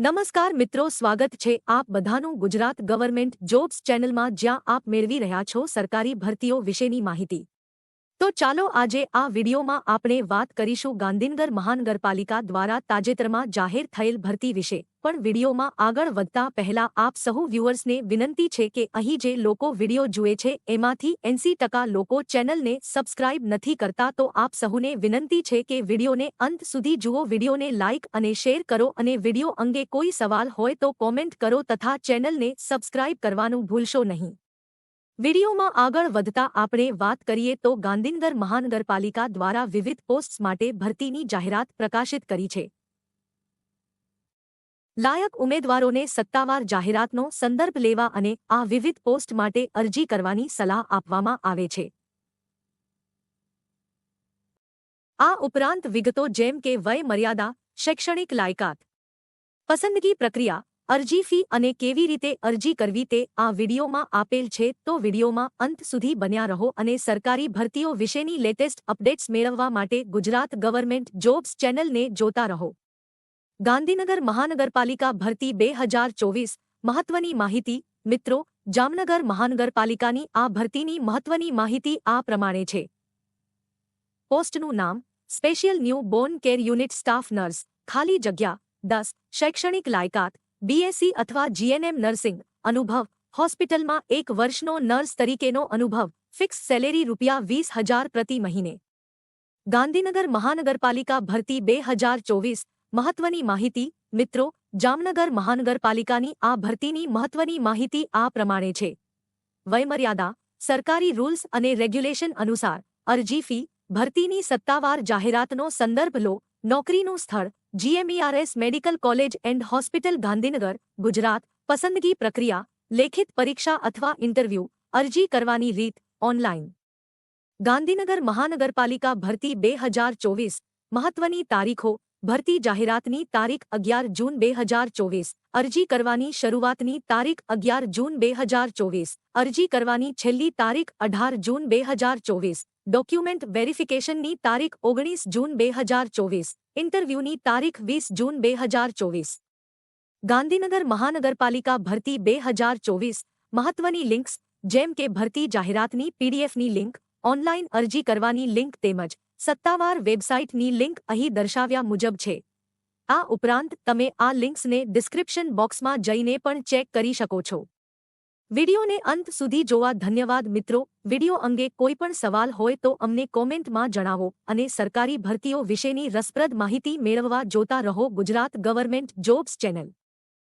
નમસ્કાર મિત્રો, સ્વાગત છે આપ બધાનું ગુજરાત ગવર્મેન્ટ જોબ્સ ચેનલમાં, જ્યાં આપ મેળવી રહ્યા છો સરકારી ભરતીઓ વિશેની માહિતી। તો ચાલો આજે આ વિડીયોમાં આપણે વાત કરીશું ગાંધીનગર મહાનગરપાલિકા દ્વારા તાજેતરમાં જાહેર થયેલ ભરતી વિશે। પણ વિડીયોમાં આગળ વધતા પહેલા આપ સહુ વ્યુઅર્સને વિનંતી છે કે અહીં જે લોકો વિડીયો જુએ છે એમાંથી 80% લોકો ચેનલને સબસ્ક્રાઇબ નથી કરતા, તો આપ સહુને વિનંતી છે કે વિડીયોને અંત સુધી જુઓ, વિડીયોને લાઇક અને શેર કરો અને વિડીયો અંગે કોઈ સવાલ હોય તો કોમેન્ટ કરો તથા ચેનલને સબસ્ક્રાઇબ કરવાનું ભૂલશો નહીં। વિડીયોમાં આગળ વધતા આપણે વાત કરીએ તો ગાંધીનગર મહાનગરપાલિકા દ્વારા વિવિધ પોસ્ટ્સ માટે ભરતીની જાહેરાત પ્રકાશિત કરી છે। લાયક ઉમેદવારોને સત્તાવાર જાહેરાતનો સંદર્ભ લેવા અને આ વિવિધ પોસ્ટ માટે અરજી કરવાની સલાહ આપવામાં આવે છે। આ ઉપરાંત વિગતો જેમ કે વય મર્યાદા, શૈક્ષણિક લાયકાત, પસંદગી પ્રક્રિયા, અરજી ફી અને કેવી રીતે અરજી કરવી તે આ વિડીયોમાં આપેલ છે, તો વિડીયોમાં અંત સુધી બન્યા રહો અને સરકારી ભરતીઓ વિશેની લેટેસ્ટ અપડેટ્સ મેળવવા માટે ગુજરાત ગવર્મેન્ટ જોબ્સ ચેનલને જોતા રહો। ગાંધીનગર મહાનગરપાલિકા ભરતી 2024 મહત્વની માહિતી। મિત્રો, જામનગર મહાનગરપાલિકાની આ ભરતીની મહત્વની માહિતી આ પ્રમાણે છે। પોસ્ટનું નામ: special new Born care unit staff nurse, ખાલી જગ્યા 10, શૈક્ષણિક લાયકાત BSc અથવા GNM નર્સિંગ, અનુભવ હોસ્પિટલમાં 1 વર્ષનો નર્સ તરીકેનો અનુભવ, ફિક્સ સેલેરી ₹20,000 પ્રતિ મહિને। ગાંધીનગર મહાનગરપાલિકા ભરતી 2024 મહત્વની માહિતી। મિત્રો, જામનગર મહાનગરપાલિકાની આ ભરતીની મહત્વની માહિતી આ પ્રમાણે છે। વયમર્યાદા: સરકારી રૂલ્સ અને રેગ્યુલેશન અનુસાર અરજી ફી, ભરતીની સત્તાવાર જાહેરાતનો સંદર્ભ લો, નોકરીનું સ્થળ GMERS medical college and hospital Gandhinagar, Gujarat. પસંદગી પ્રક્રિયા: લેખિત પરીક્ષા અથવા ઇન્ટરવ્યૂ। અરજી કરવાની રીત: ઓનલાઈન। ગાંધીનગર મહાનગરપાલિકા ભરતી 2024 મહત્વની તારીખો: ભરતી જાહેરાતની તારીખ 11 જૂન 2024, અરજી કરવાની શરૂઆતની તારીખ 11 જૂન 2024, અરજી કરવાની છેલ્લી તારીખ 18 જૂન 2024, ડોક્યુમેન્ટ વેરિફિકેશનની તારીખ 19 જૂન 2024, ઇન્ટરવ્યૂની તારીખ 20 જૂન 2024। ગાંધીનગર મહાનગરપાલિકા ભરતી 2024 મહત્વની લિંક્સ જેમ કે ભરતી જાહેરાતની PDFની લિંક, ઓનલાઈન અરજી કરવાની લિંક તેમજ સત્તાવાર વેબસાઇટની લિંક અહીં દર્શાવ્યા મુજબ છે। આ ઉપરાંત તમે આ લિંક્સને ડિસ્ક્રિપ્શન બોક્સમાં જઈને પણ ચેક કરી શકો છો। વિડીયોને અંત સુધી જોવા ધન્યવાદ મિત્રો। વિડીયો અંગે કોઈ પણ સવાલ હોય તો અમને કોમેન્ટમાં જણાવો અને સરકારી ભરતીઓ વિશેની રસપ્રદ માહિતી મેળવવા જોતા રહો ગુજરાત ગવર્મેન્ટ જોબ્સ ચેનલ।